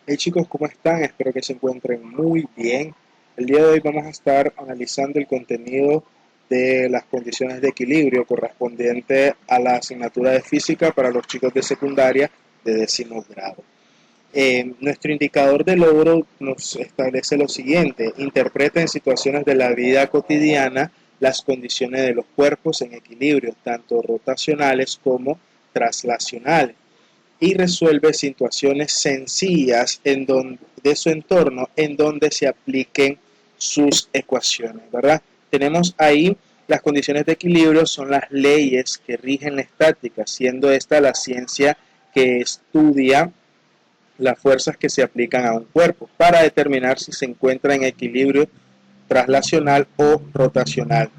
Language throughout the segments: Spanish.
Hey chicos, ¿cómo están? Espero que se encuentren muy bien. El día de hoy vamos a estar analizando el contenido de las condiciones de equilibrio correspondiente a la asignatura de física para los chicos de secundaria de 10º grado. Nuestro indicador de logro nos establece lo siguiente: interpreta en situaciones de la vida cotidiana las condiciones de los cuerpos en equilibrio, tanto rotacionales como traslacionales, y resuelve situaciones sencillas de su entorno en donde se apliquen sus ecuaciones, ¿verdad? Tenemos ahí las condiciones de equilibrio, son las leyes que rigen la estática, siendo esta la ciencia que estudia las fuerzas que se aplican a un cuerpo para determinar si se encuentra en equilibrio traslacional o rotacional.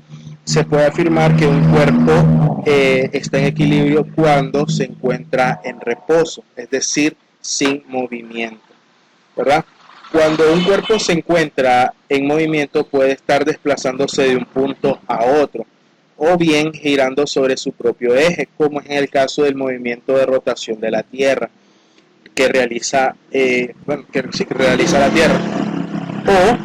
Se puede afirmar que un cuerpo está en equilibrio cuando se encuentra en reposo, es decir, sin movimiento, ¿verdad? Cuando un cuerpo se encuentra en movimiento puede estar desplazándose de un punto a otro o bien girando sobre su propio eje, como es en el caso del movimiento de rotación de la Tierra que realiza la Tierra, o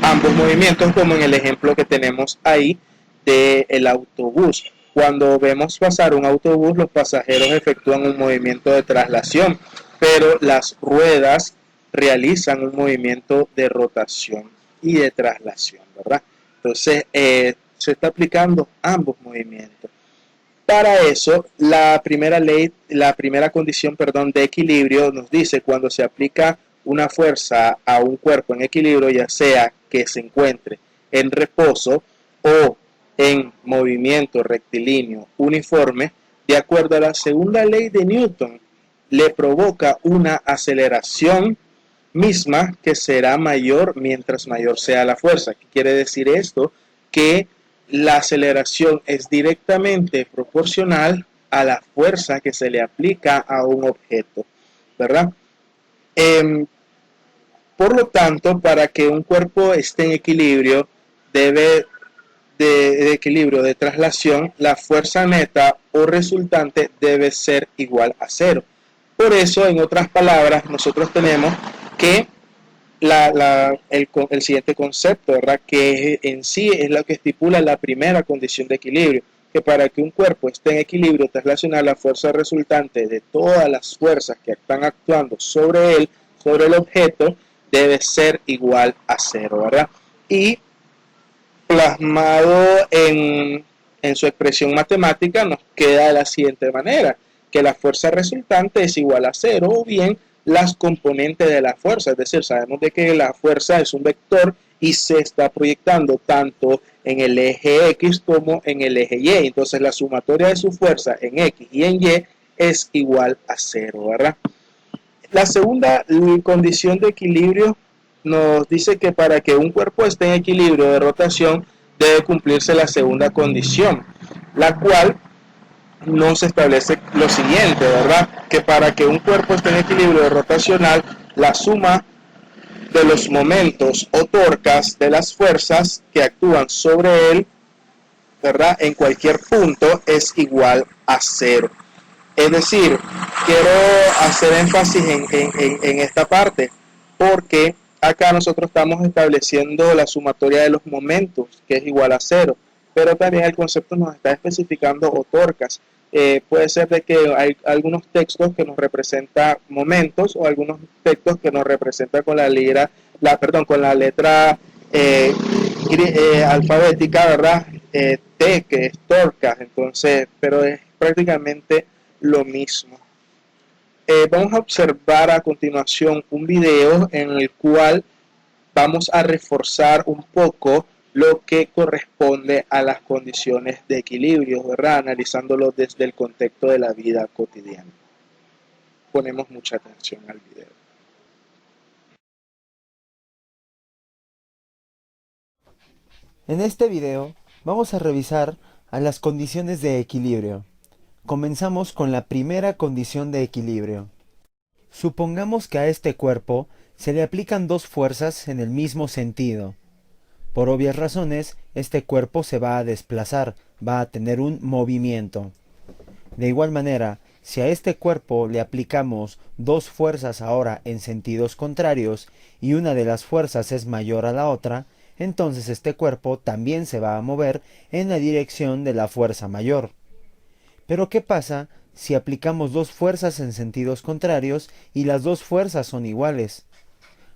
ambos movimientos, como en el ejemplo que tenemos ahí del autobús. Cuando vemos pasar un autobús, los pasajeros efectúan un movimiento de traslación, pero las ruedas realizan un movimiento de rotación y de traslación, ¿verdad? Entonces, se está aplicando ambos movimientos. Para eso, la primera condición, perdón, de equilibrio nos dice cuando se aplica una fuerza a un cuerpo en equilibrio, ya sea que se encuentre en reposo o en movimiento rectilíneo uniforme, de acuerdo a la segunda ley de Newton, le provoca una aceleración misma que será mayor mientras mayor sea la fuerza. ¿Qué quiere decir esto? Que la aceleración es directamente proporcional a la fuerza que se le aplica a un objeto, ¿verdad? Eh, por lo tanto, para que un cuerpo esté en equilibrio, debe de equilibrio de traslación, la fuerza neta o resultante debe ser igual a cero. Por eso, en otras palabras, nosotros tenemos que el siguiente concepto, ¿verdad? Que en sí es lo que estipula la primera condición de equilibrio, que para que un cuerpo esté en equilibrio traslacional, la fuerza resultante de todas las fuerzas que están actuando sobre él, sobre el objeto, debe ser igual a cero, ¿verdad? Y plasmado en su expresión matemática nos queda de la siguiente manera, que la fuerza resultante es igual a cero, o bien las componentes de la fuerza, es decir, sabemos de que la fuerza es un vector y se está proyectando tanto en el eje X como en el eje Y, entonces la sumatoria de su fuerza en X y en Y es igual a cero, ¿verdad? La segunda condición de equilibrio nos dice que para que un cuerpo esté en equilibrio de rotación debe cumplirse la segunda condición, la cual nos establece lo siguiente, ¿verdad? Que para que un cuerpo esté en equilibrio rotacional, la suma de los momentos o torcas de las fuerzas que actúan sobre él, ¿verdad? En cualquier punto es igual a cero. Es decir, quiero hacer énfasis en esta parte, porque acá nosotros estamos estableciendo la sumatoria de los momentos, que es igual a cero, pero también el concepto nos está especificando o torcas. Puede ser de que hay algunos textos que nos representan momentos o algunos textos que nos representan con con la letra alfabética, ¿verdad? T, que es torcas, entonces, pero es prácticamente lo mismo. Vamos a observar a continuación un video en el cual vamos a reforzar un poco lo que corresponde a las condiciones de equilibrio, ¿verdad? Analizándolo desde el contexto de la vida cotidiana. Ponemos mucha atención al video. En este video vamos a revisar a las condiciones de equilibrio. Comenzamos con la primera condición de equilibrio. Supongamos que a este cuerpo se le aplican dos fuerzas en el mismo sentido. Por obvias razones, este cuerpo se va a desplazar, va a tener un movimiento. De igual manera, Si a este cuerpo le aplicamos dos fuerzas ahora en sentidos contrarios y una de las fuerzas es mayor a la otra, entonces este cuerpo también se va a mover en la dirección de la fuerza mayor. Pero ¿qué pasa si aplicamos dos fuerzas en sentidos contrarios y las dos fuerzas son iguales?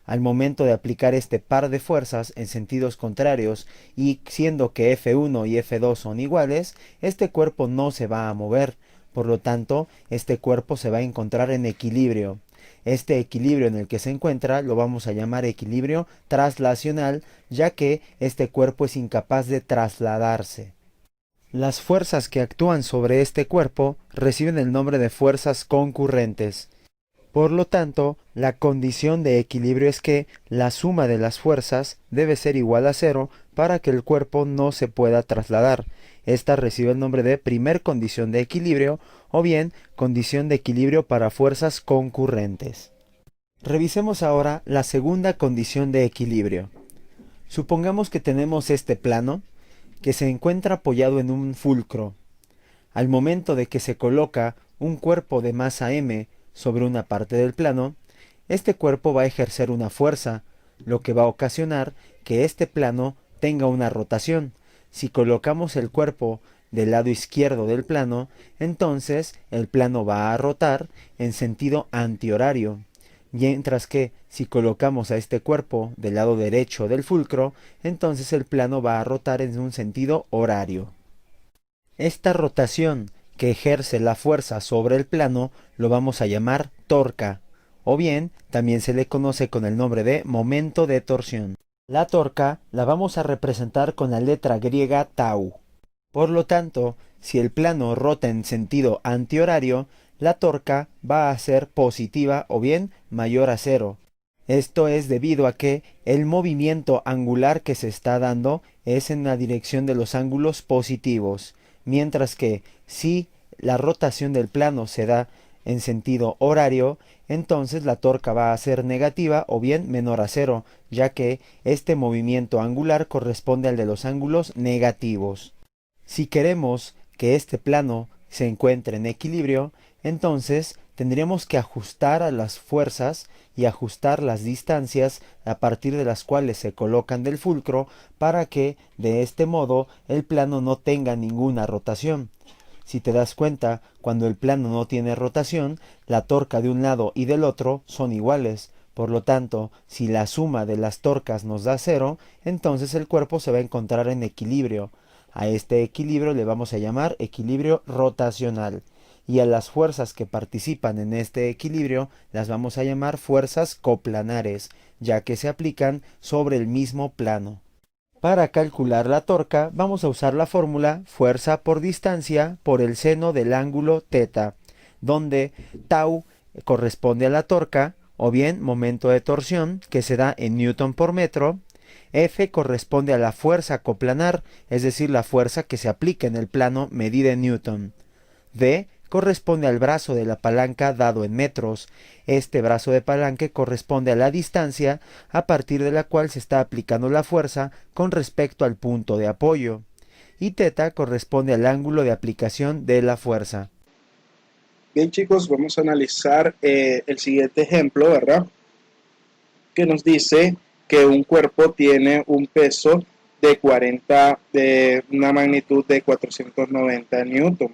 Al momento de aplicar este par de fuerzas en sentidos contrarios y siendo que F1 y F2 son iguales, este cuerpo no se va a mover. Por lo tanto, este cuerpo se va a encontrar en equilibrio. Este equilibrio en el que se encuentra lo vamos a llamar equilibrio traslacional, ya que este cuerpo es incapaz de trasladarse. Las fuerzas que actúan sobre este cuerpo reciben el nombre de fuerzas concurrentes. Por lo tanto, la condición de equilibrio es que la suma de las fuerzas debe ser igual a cero para que el cuerpo no se pueda trasladar. Esta recibe el nombre de primer condición de equilibrio o bien condición de equilibrio para fuerzas concurrentes. Revisemos ahora la segunda condición de equilibrio. Supongamos que tenemos este plano que se encuentra apoyado en un fulcro. Al momento de que se coloca un cuerpo de masa m sobre una parte del plano, este cuerpo va a ejercer una fuerza, lo que va a ocasionar que este plano tenga una rotación. Si colocamos el cuerpo del lado izquierdo del plano, entonces el plano va a rotar en sentido antihorario, mientras que si colocamos a este cuerpo del lado derecho del fulcro, entonces el plano va a rotar en un sentido horario. Esta rotación que ejerce la fuerza sobre el plano lo vamos a llamar torca, o bien también se le conoce con el nombre de momento de torsión. La torca la vamos a representar con la letra griega tau. Por lo tanto, si el plano rota en sentido antihorario, la torca va a ser positiva o bien mayor a cero. Esto es debido a que el movimiento angular que se está dando es en la dirección de los ángulos positivos, mientras que si la rotación del plano se da en sentido horario, entonces la torca va a ser negativa o bien menor a cero, ya que este movimiento angular corresponde al de los ángulos negativos. Si queremos que este plano se encuentre en equilibrio, entonces tendríamos que ajustar a las fuerzas y ajustar las distancias a partir de las cuales se colocan del fulcro para que de este modo el plano no tenga ninguna rotación. Si te das cuenta, cuando el plano no tiene rotación, la torca de un lado y del otro son iguales. Por lo tanto, si la suma de las torcas nos da cero, entonces el cuerpo se va a encontrar en equilibrio. A este equilibrio le vamos a llamar equilibrio rotacional. Y a las fuerzas que participan en este equilibrio las vamos a llamar fuerzas coplanares, ya que se aplican sobre el mismo plano. Para calcular la torca vamos a usar la fórmula fuerza por distancia por el seno del ángulo θ, donde tau corresponde a la torca, o bien momento de torsión, que se da en newton por metro. F corresponde a la fuerza coplanar, es decir, la fuerza que se aplica en el plano medida en newton. D corresponde al brazo de la palanca dado en metros. Este brazo de palanca corresponde a la distancia a partir de la cual se está aplicando la fuerza con respecto al punto de apoyo. Y θ corresponde al ángulo de aplicación de la fuerza. Bien, chicos, vamos a analizar el siguiente ejemplo, ¿verdad? Que nos dice que un cuerpo tiene un peso de una magnitud de 490 newton.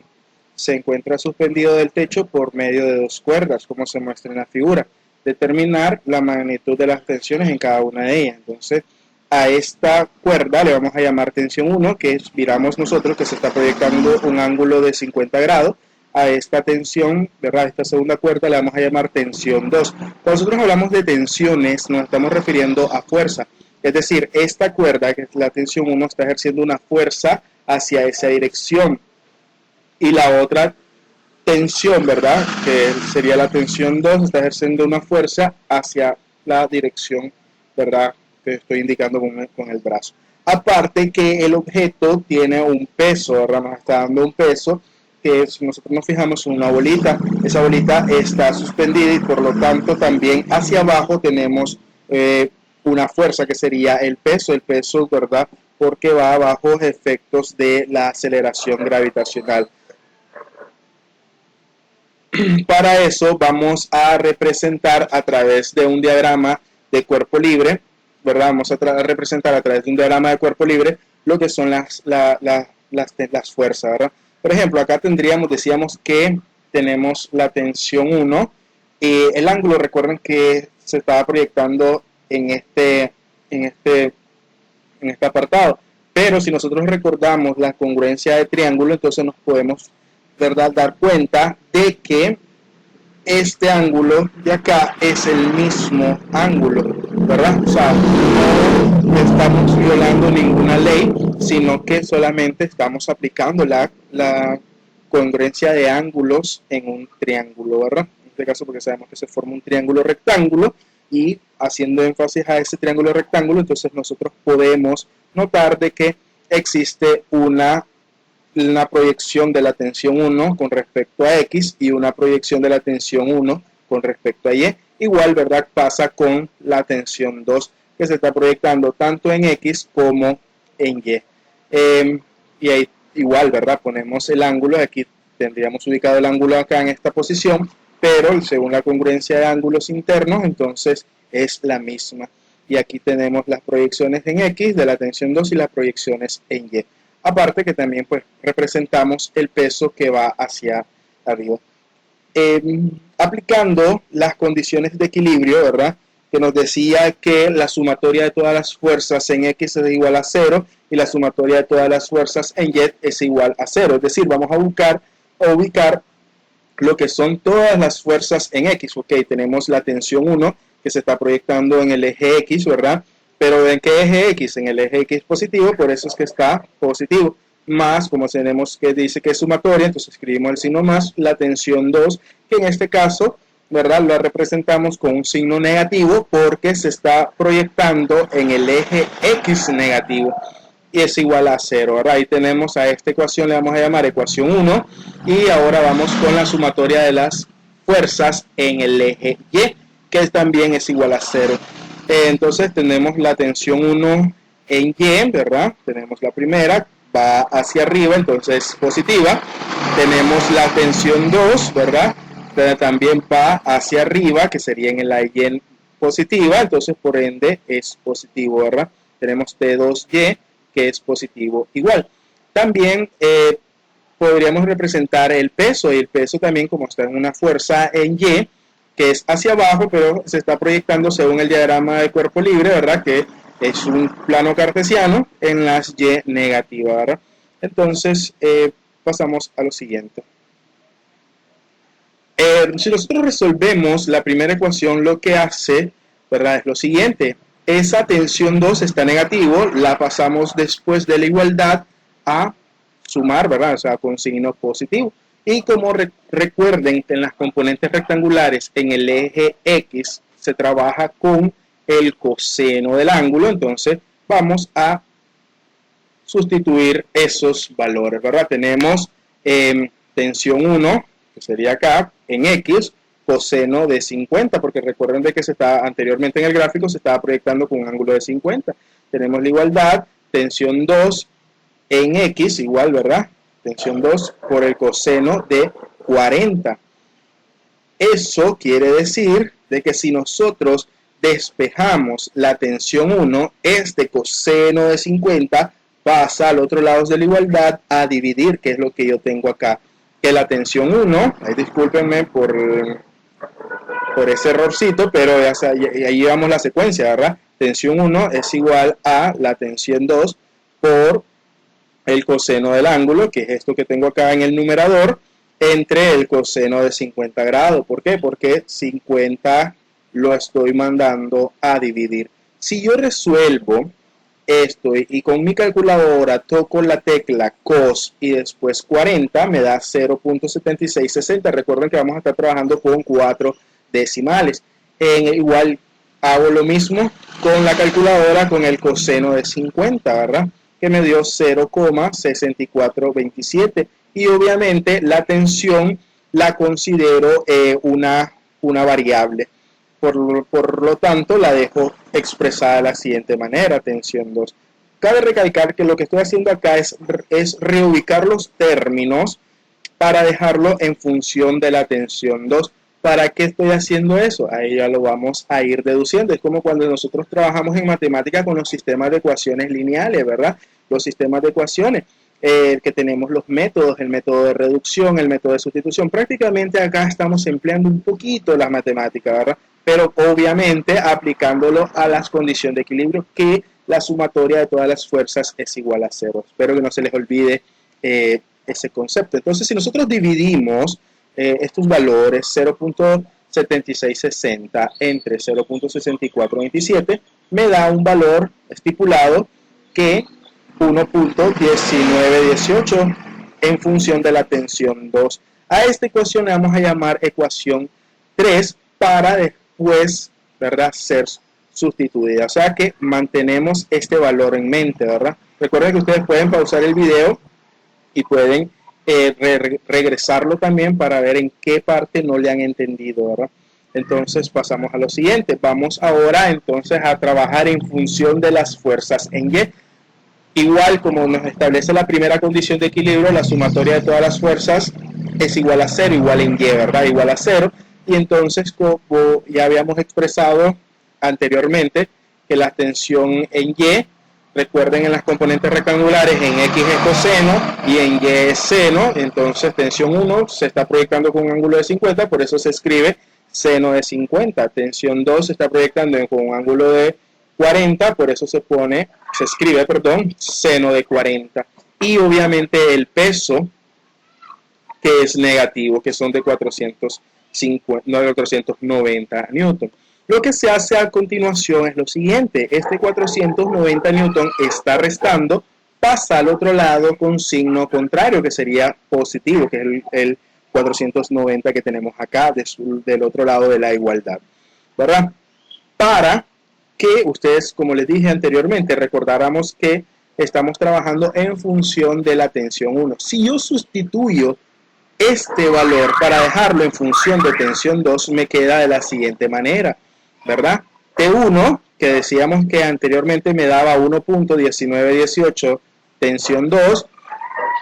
Se encuentra suspendido del techo por medio de dos cuerdas, como se muestra en la figura. Determinar la magnitud de las tensiones en cada una de ellas. Entonces, a esta cuerda le vamos a llamar tensión 1, que es, miramos nosotros que se está proyectando un ángulo de 50 grados. A esta tensión, ¿verdad? Esta segunda cuerda le vamos a llamar tensión 2. Cuando nosotros hablamos de tensiones, nos estamos refiriendo a fuerza. Es decir, esta cuerda, que es la tensión 1, está ejerciendo una fuerza hacia esa dirección. Y la otra tensión, ¿verdad? Que sería la tensión 2, está ejerciendo una fuerza hacia la dirección, ¿verdad? Que estoy indicando con el brazo. Aparte que el objeto tiene un peso, ¿verdad? Nos está dando un peso que nosotros nos fijamos en una bolita. Esa bolita está suspendida y por lo tanto también hacia abajo tenemos una fuerza que sería el peso, ¿verdad? Porque va bajo efectos de la aceleración gravitacional. Para eso vamos a representar a través de un diagrama de cuerpo libre, ¿verdad? Vamos a representar a través de un diagrama de cuerpo libre lo que son las fuerzas, ¿verdad? Por ejemplo, acá decíamos que tenemos la tensión 1 y el ángulo, recuerden que se estaba proyectando en este, en este apartado. Pero si nosotros recordamos la congruencia de triángulo, entonces nos podemos, ¿verdad?, dar cuenta de que este ángulo de acá es el mismo ángulo, ¿verdad? O sea, no estamos violando ninguna ley, sino que solamente estamos aplicando la congruencia de ángulos en un triángulo, ¿verdad? En este caso porque sabemos que se forma un triángulo rectángulo y haciendo énfasis a ese triángulo rectángulo, entonces nosotros podemos notar de que existe una proyección de la tensión 1 con respecto a X y una proyección de la tensión 1 con respecto a Y. Igual, ¿verdad? Pasa con la tensión 2 que se está proyectando tanto en X como en Y. Y ahí igual, ¿verdad? Ponemos el ángulo, aquí tendríamos ubicado el ángulo acá en esta posición, pero según la congruencia de ángulos internos, entonces es la misma. Y aquí tenemos las proyecciones en X de la tensión 2 y las proyecciones en Y. Aparte que también pues representamos el peso que va hacia arriba. Aplicando las condiciones de equilibrio, ¿verdad? Que nos decía que la sumatoria de todas las fuerzas en X es igual a 0 y la sumatoria de todas las fuerzas en Y es igual a 0. Es decir, vamos a ubicar lo que son todas las fuerzas en X. Ok, tenemos la tensión 1 que se está proyectando en el eje X, ¿verdad? Pero ¿en qué eje X? En el eje X positivo, por eso es que está positivo. Más, como tenemos que dice que es sumatoria, entonces escribimos el signo más, la tensión 2, que en este caso, ¿verdad? La representamos con un signo negativo porque se está proyectando en el eje X negativo y es igual a 0. Ahora ahí tenemos a esta ecuación, le vamos a llamar ecuación 1 y ahora vamos con la sumatoria de las fuerzas en el eje Y, que también es igual a 0. Entonces tenemos la tensión 1 en Y, ¿verdad? Tenemos la primera, va hacia arriba, entonces positiva. Tenemos la tensión 2, ¿verdad? También va hacia arriba, que sería en la Y positiva, entonces por ende es positivo, ¿verdad? Tenemos T2Y, que es positivo igual. También podríamos representar el peso, y el peso también como está en una fuerza en Y, que es hacia abajo, pero se está proyectando según el diagrama de cuerpo libre, ¿verdad? Que es un plano cartesiano en las Y negativas, ¿verdad? Entonces, pasamos a lo siguiente. Si nosotros resolvemos la primera ecuación, lo que hace, ¿verdad? Es lo siguiente. Esa tensión 2 está negativo, la pasamos después de la igualdad a sumar, ¿verdad? O sea, con signo positivo. Y como recuerden que en las componentes rectangulares en el eje X se trabaja con el coseno del ángulo, entonces vamos a sustituir esos valores, ¿verdad? Tenemos tensión 1, que sería acá, en X, coseno de 50, porque recuerden de que anteriormente en el gráfico se estaba proyectando con un ángulo de 50. Tenemos la igualdad, tensión 2 en X, igual, ¿verdad? Tensión 2 por el coseno de 40. Eso quiere decir de que si nosotros despejamos la tensión 1, este coseno de 50 pasa al otro lado de la igualdad a dividir, que es lo que yo tengo acá. Que la tensión 1, discúlpenme por ese errorcito, pero ahí llevamos la secuencia, ¿verdad? Tensión 1 es igual a la tensión 2 por el coseno del ángulo, que es esto que tengo acá en el numerador, entre el coseno de 50 grados. ¿Por qué? Porque 50 lo estoy mandando a dividir. Si yo resuelvo esto y con mi calculadora toco la tecla cos y después 40, me da 0.7660. Recuerden que vamos a estar trabajando con 4 decimales. Igual hago lo mismo con la calculadora con el coseno de 50, ¿verdad? Que me dio 0,6427. Y obviamente la tensión la considero una variable. Por lo tanto, la dejo expresada de la siguiente manera, tensión 2. Cabe recalcar que lo que estoy haciendo acá es reubicar los términos para dejarlo en función de la tensión 2. ¿Para qué estoy haciendo eso? Ahí ya lo vamos a ir deduciendo. Es como cuando nosotros trabajamos en matemática con los sistemas de ecuaciones lineales, ¿verdad? Los sistemas de ecuaciones, que tenemos los métodos, el método de reducción, el método de sustitución. Prácticamente acá estamos empleando un poquito las matemáticas, ¿verdad? Pero obviamente aplicándolo a las condiciones de equilibrio, que la sumatoria de todas las fuerzas es igual a 0. Espero que no se les olvide ese concepto. Entonces, si nosotros dividimos estos valores 0.7660 entre 0.6427, me da un valor estipulado que 1.1918 en función de la tensión 2. A esta ecuación le vamos a llamar ecuación 3 para después, ¿verdad?, ser sustituida. O sea que mantenemos este valor en mente, ¿verdad? Recuerden que ustedes pueden pausar el video y pueden regresarlo también para ver en qué parte no le han entendido, ¿verdad? Entonces pasamos a lo siguiente. Vamos ahora entonces a trabajar en función de las fuerzas en Y. Igual como nos establece la primera condición de equilibrio, la sumatoria de todas las fuerzas es igual a 0, igual en Y, ¿verdad? Igual a 0. Y entonces, como ya habíamos expresado anteriormente, que la tensión en Y, recuerden, en las componentes rectangulares, en X es coseno y en Y es seno. Entonces tensión 1 se está proyectando con un ángulo de 50, por eso se escribe seno de 50. Tensión 2 se está proyectando con un ángulo de 40, por eso se escribe, seno de 40. Y obviamente el peso, que es negativo, que son de 490 newton. Lo que se hace a continuación es lo siguiente: este 490 newton está restando, pasa al otro lado con signo contrario, que sería positivo, que es el 490 que tenemos acá del otro lado de la igualdad, ¿verdad? Para que ustedes, como les dije anteriormente, recordáramos que estamos trabajando en función de la tensión 1. Si yo sustituyo este valor para dejarlo en función de tensión 2, me queda de la siguiente manera, ¿verdad? T1, que decíamos que anteriormente me daba 1.1918 tensión 2,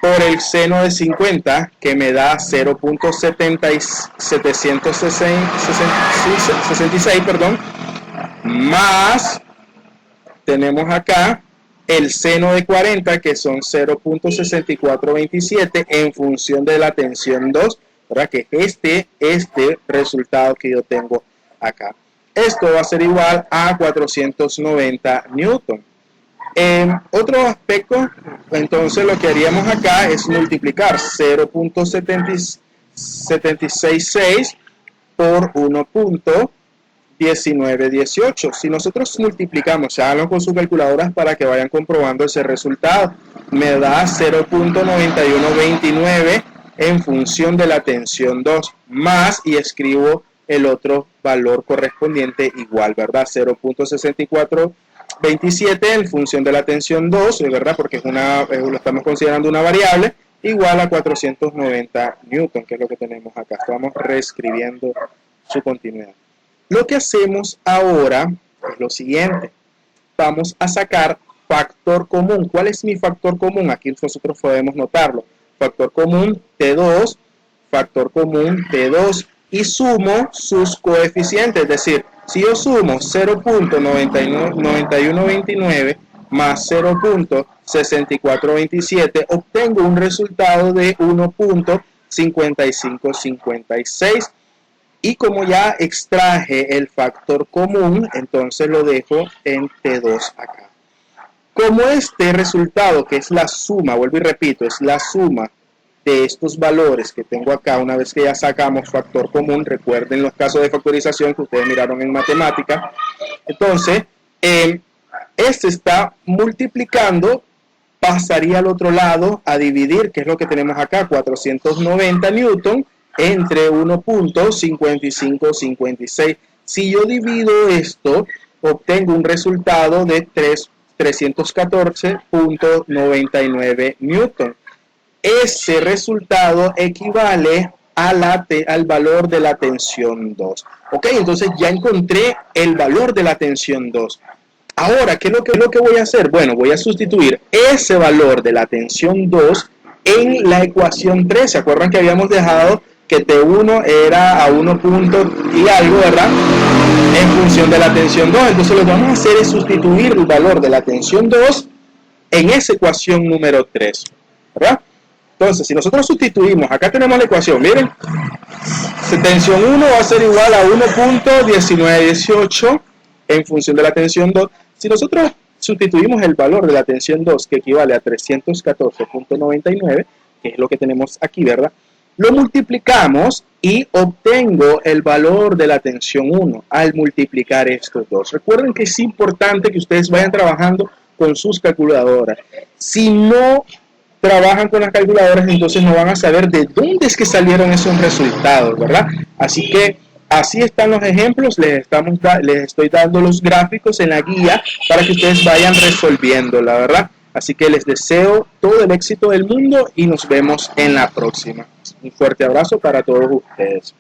por el seno de 50, que me da 0.766, más tenemos acá el seno de 40, que son 0.6427 en función de la tensión 2, ¿verdad? Que este resultado que yo tengo acá. Esto va a ser igual a 490 newton. Otro aspecto, entonces lo que haríamos acá es multiplicar 0.766 por 1.1918. Si nosotros multiplicamos, háganlo con sus calculadoras para que vayan comprobando ese resultado, me da 0.9129 en función de la tensión 2, más, y escribo el otro valor correspondiente igual, ¿verdad? 0.6427 en función de la tensión 2, ¿verdad? Porque lo estamos considerando una variable, igual a 490 newton, que es lo que tenemos acá. Estamos reescribiendo su continuidad. Lo que hacemos ahora es lo siguiente. Vamos a sacar factor común. ¿Cuál es mi factor común? Aquí nosotros podemos notarlo. Factor común T2, factor común T2, y sumo sus coeficientes. Es decir, si yo sumo 0.9129 más 0.6427, obtengo un resultado de 1.5556. Y como ya extraje el factor común, entonces lo dejo en T2 acá. Como este resultado, que es la suma, vuelvo y repito, es la suma de estos valores que tengo acá, una vez que ya sacamos factor común, recuerden los casos de factorización que ustedes miraron en matemática, entonces, este está multiplicando, pasaría al otro lado a dividir, que es lo que tenemos acá, 490 newton, entre 1.5556. Si yo divido esto, obtengo un resultado de 314.99 newton. Ese resultado equivale al valor de la tensión 2. Ok, entonces ya encontré el valor de la tensión 2. Ahora, ¿qué es lo que voy a hacer? Bueno, voy a sustituir ese valor de la tensión 2 en la ecuación 3. ¿Se acuerdan que habíamos dejado que T1 era a 1 punto y algo, ¿verdad? En función de la tensión 2. Entonces lo que vamos a hacer es sustituir el valor de la tensión 2 en esa ecuación número 3, ¿verdad? Entonces, si nosotros sustituimos, acá tenemos la ecuación, miren, tensión 1 va a ser igual a 1.1918 en función de la tensión 2. Si nosotros sustituimos el valor de la tensión 2, que equivale a 314.99, que es lo que tenemos aquí, ¿verdad? Lo multiplicamos y obtengo el valor de la tensión 1 al multiplicar estos dos. Recuerden que es importante que ustedes vayan trabajando con sus calculadoras. Si no trabajan con las calculadoras, entonces no van a saber de dónde es que salieron esos resultados, ¿verdad? Así que así están los ejemplos, les estoy dando los gráficos en la guía para que ustedes vayan resolviendo, la verdad. Así que les deseo todo el éxito del mundo y nos vemos en la próxima. Un fuerte abrazo para todos ustedes.